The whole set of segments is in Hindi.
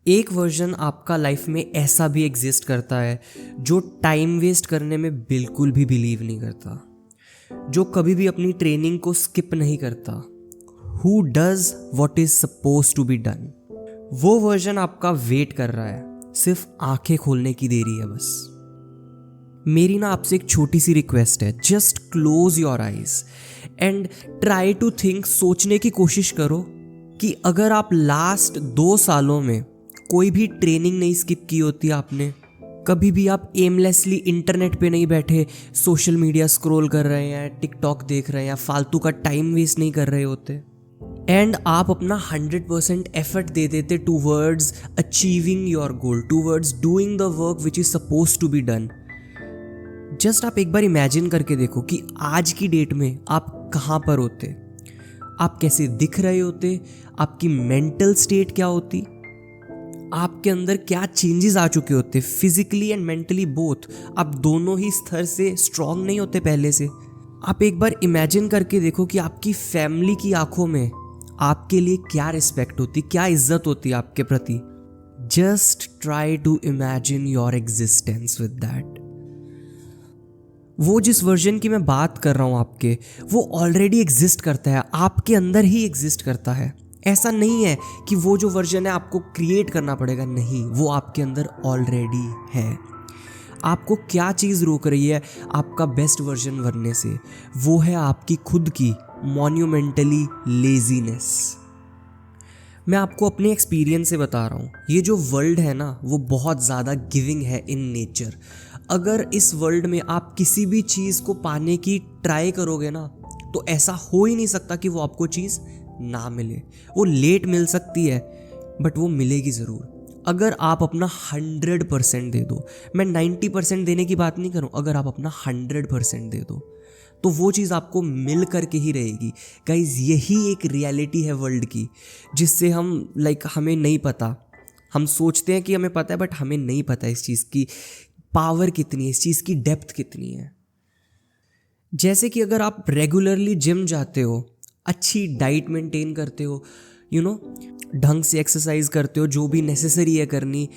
एक वर्जन आपका लाइफ में ऐसा भी एग्जिस्ट करता है जो टाइम वेस्ट करने में बिल्कुल भी बिलीव नहीं करता, जो कभी भी अपनी ट्रेनिंग को स्किप नहीं करता, who does what is suppose to be done. वो वर्जन आपका वेट कर रहा है, सिर्फ आंखें खोलने की देरी है बस। मेरी ना आपसे एक छोटी सी रिक्वेस्ट है, just close your eyes and try to think. सोचने की कोशिश करो कि अगर आप लास्ट 2 सालों में कोई भी ट्रेनिंग नहीं स्किप की होती आपने, कभी भी आप एमलेसली इंटरनेट पे नहीं बैठे सोशल मीडिया स्क्रॉल कर रहे हैं, टिकटॉक देख रहे हैं या फालतू का टाइम वेस्ट नहीं कर रहे होते, एंड आप अपना 100% एफर्ट दे देते towards achieving your goal, towards doing the work which is suppose to be done. Just आप एक बार इमेजिन करके देखो कि आज की डेट में आप कहाँ पर होते, आप कैसे दिख रहे होते, आपकी मेंटल स्टेट क्या होती, आपके अंदर क्या चेंजेस आ चुके होते, फिजिकली एंड मेंटली बोथ। आप दोनों ही स्तर से स्ट्रांग नहीं होते पहले से। आप एक बार इमेजिन करके देखो कि आपकी फैमिली की आंखों में आपके लिए क्या रिस्पेक्ट होती, क्या इज्जत होती आपके प्रति। Just try to imagine your existence with that. वो जिस वर्जन की मैं बात कर रहा हूँ आपके, वो ऑलरेडी एग्जिस्ट करता है, आपके अंदर ही एग्जिस्ट करता है। ऐसा नहीं है कि वो जो वर्जन है आपको क्रिएट करना पड़ेगा, नहीं, वो आपके अंदर ऑलरेडी है। आपको क्या चीज़ रोक रही है आपका बेस्ट वर्जन बनने से? वो है आपकी खुद की मॉन्यूमेंटली लेजीनेस। मैं आपको अपने एक्सपीरियंस से बता रहा हूँ, ये जो वर्ल्ड है ना, वो बहुत ज़्यादा गिविंग है इन नेचर। अगर इस वर्ल्ड में आप किसी भी चीज़ को पाने की ट्राई करोगे ना, तो ऐसा हो ही नहीं सकता कि वो आपको चीज़ ना मिले। वो लेट मिल सकती है बट वो मिलेगी ज़रूर। अगर आप अपना 100% दे दो, मैं 90% देने की बात नहीं करूँ, अगर आप अपना 100% दे दो तो वो चीज़ आपको मिल करके ही रहेगी। गाइज, यही एक रियलिटी है वर्ल्ड की, जिससे हम हमें नहीं पता। हम सोचते हैं कि हमें पता है बट हमें नहीं पता इस चीज़ की पावर कितनी है, इस चीज़ की डेप्थ कितनी है। जैसे कि अगर आप रेगुलरली जिम जाते हो, अच्छी डाइट मेंटेन करते हो, ढंग से एक्सरसाइज करते हो, जो भी नेसेसरी है करनी,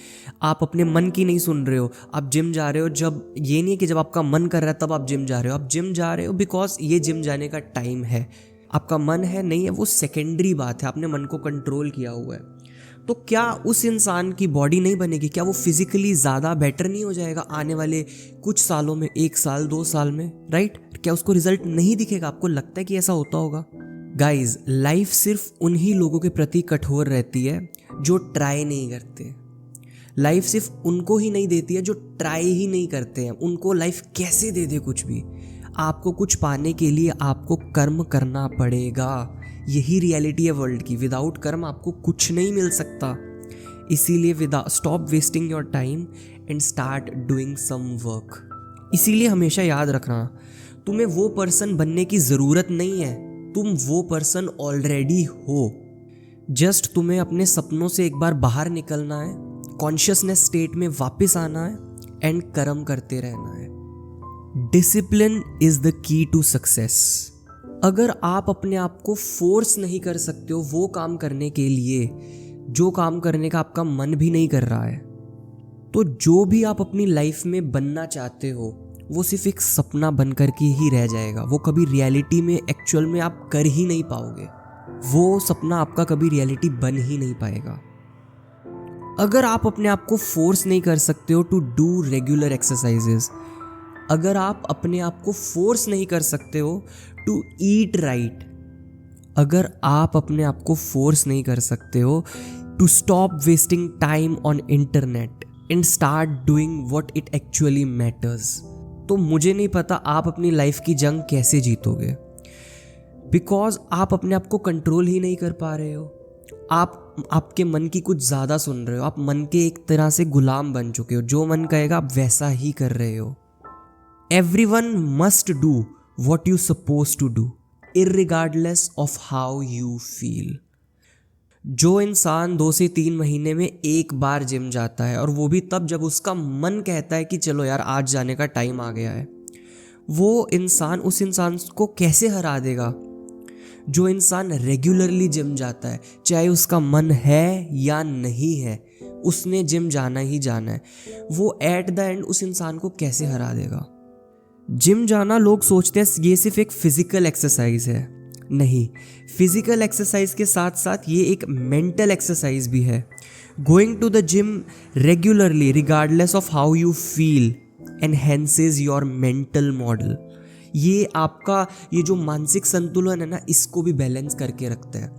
आप अपने मन की नहीं सुन रहे हो, आप जिम जा रहे हो। जब ये नहीं है कि जब आपका मन कर रहा है तब आप जिम जा रहे हो, आप जिम जा रहे हो बिकॉज ये जिम जाने का टाइम है। आपका मन है नहीं है वो सेकेंडरी बात है, आपने मन को कंट्रोल किया हुआ है। तो क्या उस इंसान की बॉडी नहीं बनेगी? क्या वो फिजिकली ज़्यादा बेटर नहीं हो जाएगा आने वाले कुछ सालों में, 1 साल 2 साल में, राइट? क्या उसको रिजल्ट नहीं दिखेगा? आपको लगता है कि ऐसा होता होगा? गाइज, लाइफ सिर्फ उन्हीं लोगों के प्रति कठोर रहती है जो ट्राई नहीं करते। लाइफ सिर्फ उनको ही नहीं देती है जो ट्राई ही नहीं करते हैं। उनको लाइफ कैसे दे दे कुछ भी? आपको कुछ पाने के लिए आपको कर्म करना पड़ेगा। यही रियलिटी है वर्ल्ड की। विदाउट कर्म आपको कुछ नहीं मिल सकता। इसीलिए stop wasting your time and start doing some work. इसीलिए हमेशा याद रखना, तुम्हें वो पर्सन बनने की ज़रूरत नहीं है, तुम वो पर्सन ऑलरेडी हो। जस्ट तुम्हें अपने सपनों से एक बार बाहर निकलना है, कॉन्शियसनेस स्टेट में वापस आना है एंड कर्म करते रहना है। Discipline is the key to success. अगर आप अपने आप को फोर्स नहीं कर सकते हो वो काम करने के लिए जो काम करने का आपका मन भी नहीं कर रहा है, तो जो भी आप अपनी लाइफ में बनना चाहते हो वो सिर्फ एक सपना बनकर के ही रह जाएगा। वो कभी रियलिटी में एक्चुअल में आप कर ही नहीं पाओगे। वो सपना आपका कभी रियलिटी बन ही नहीं पाएगा। अगर आप अपने आप को फोर्स नहीं कर सकते हो टू डू रेगुलर एक्सरसाइजेस, अगर आप अपने आप को फोर्स नहीं कर सकते हो टू ईट राइट, अगर आप अपने आप को फोर्स नहीं कर सकते हो to stop wasting time on internet and start doing what it actually matters, तो मुझे नहीं पता आप अपनी लाइफ की जंग कैसे जीतोगे। बिकॉज आप अपने आप को कंट्रोल ही नहीं कर पा रहे हो। आप आपके मन की कुछ ज़्यादा सुन रहे हो। आप मन के एक तरह से गुलाम बन चुके हो। जो मन कहेगा आप वैसा ही कर रहे हो। Everyone must do what you suppose to do irregardless of how you feel. जो इंसान 2 से 3 महीने में एक बार जिम जाता है, और वो भी तब जब उसका मन कहता है कि चलो यार आज जाने का टाइम आ गया है, वो इंसान उस इंसान को कैसे हरा देगा? जो इंसान रेगुलरली जिम जाता है, चाहे उसका मन है या नहीं है, उसने जिम जाना ही जाना है, वो एट द एंड उस इंसान को कैसे हरा देगा? जिम जाना लोग सोचते हैं ये सिर्फ एक फिजिकल एक्सरसाइज है, नहीं, फिजिकल एक्सरसाइज के साथ साथ ये एक मेंटल एक्सरसाइज भी है। Going to the gym regularly regardless of how you feel enhances your mental model. ये आपका ये जो मानसिक संतुलन है ना, इसको भी बैलेंस करके रखता है।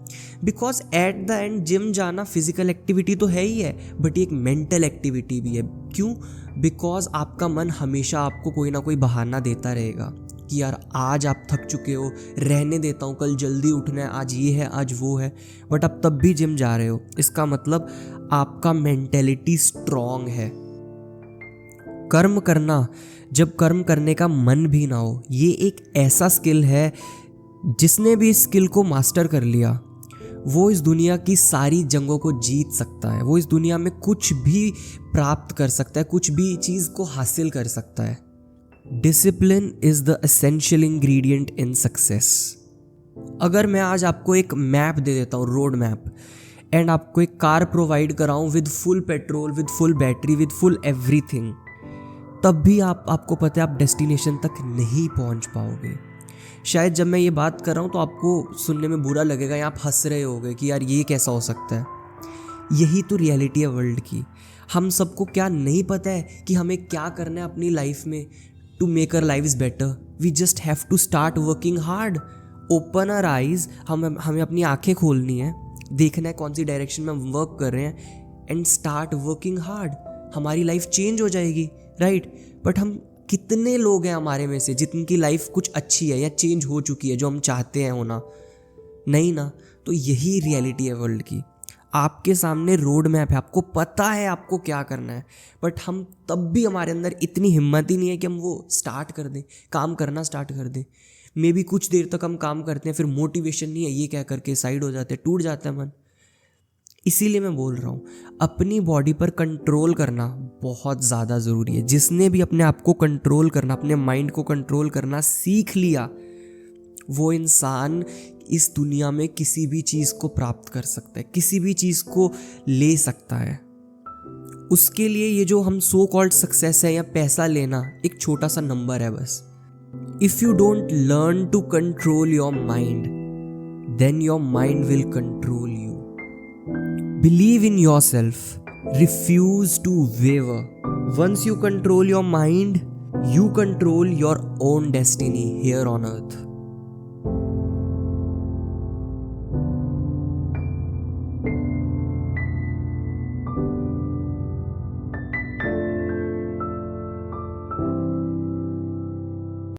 Because at the end gym जाना फिजिकल एक्टिविटी तो है ही है, बट एक मेंटल एक्टिविटी भी है। क्यों? बिकॉज आपका मन हमेशा आपको कोई ना कोई बहाना देता रहेगा कि यार आज आप थक चुके हो, रहने देता हूँ, कल जल्दी उठना है, आज ये है, आज वो है, बट आप तब भी जिम जा रहे हो। इसका मतलब आपका मेंटेलिटी स्ट्रॉन्ग है। कर्म करना, जब कर्म करने का मन भी ना हो, ये एक ऐसा स्किल है जिसने भी इस स्किल को मास्टर कर लिया वो इस दुनिया की सारी जंगों को जीत सकता है। वो इस दुनिया में कुछ भी प्राप्त कर सकता है, कुछ भी चीज़ को हासिल कर सकता है। Discipline is the essential ingredient in success. अगर मैं आज आपको एक मैप दे देता हूँ, रोड मैप, एंड आपको एक कार प्रोवाइड कराऊँ with full petrol, with full battery, with full everything, तब भी आपको पता है आप डेस्टिनेशन तक नहीं पहुंच पाओगे। शायद जब मैं ये बात कर रहा हूँ तो आपको सुनने में बुरा लगेगा या आप हंस रहे होगे कि यार ये कैसा हो सकता है। यही तो रियलिटी है वर्ल्ड की। हम सबको क्या नहीं पता है कि हमें क्या करना है अपनी लाइफ में to make our lives better. We just have to start working hard, open our eyes. हमें अपनी आंखें खोलनी है, देखना है कौन सी डायरेक्शन में हम वर्क कर रहे हैं, एंड स्टार्ट वर्किंग हार्ड। हमारी लाइफ चेंज हो जाएगी, राइट? बट हम कितने लोग हैं हमारे में से जिनकी लाइफ कुछ अच्छी है या चेंज हो चुकी है जो हम चाहते हैं होना? नहीं ना। तो यही रियलिटी है वर्ल्ड की। आपके सामने रोड मैप है, आपको पता है आपको क्या करना है, बट हम तब भी, हमारे अंदर इतनी हिम्मत ही नहीं है कि हम वो स्टार्ट कर दें, काम करना स्टार्ट कर दें। मे बी कुछ देर तक हम काम करते हैं, फिर मोटिवेशन नहीं है ये क्या करके साइड हो जाते हैं, टूट जाता है मन। इसीलिए मैं बोल रहा हूँ, अपनी बॉडी पर कंट्रोल करना बहुत ज़्यादा ज़रूरी है। जिसने भी अपने आप को कंट्रोल करना, अपने माइंड को कंट्रोल करना सीख लिया, वो इंसान इस दुनिया में किसी भी चीज़ को प्राप्त कर सकता है, किसी भी चीज़ को ले सकता है। उसके लिए ये जो हम सो कॉल्ड सक्सेस है या पैसा लेना एक छोटा सा नंबर है बस। If you don't learn to control your mind, then your mind will control you. Believe in yourself. Refuse to waver. Once you control your mind, you control your own destiny here on earth.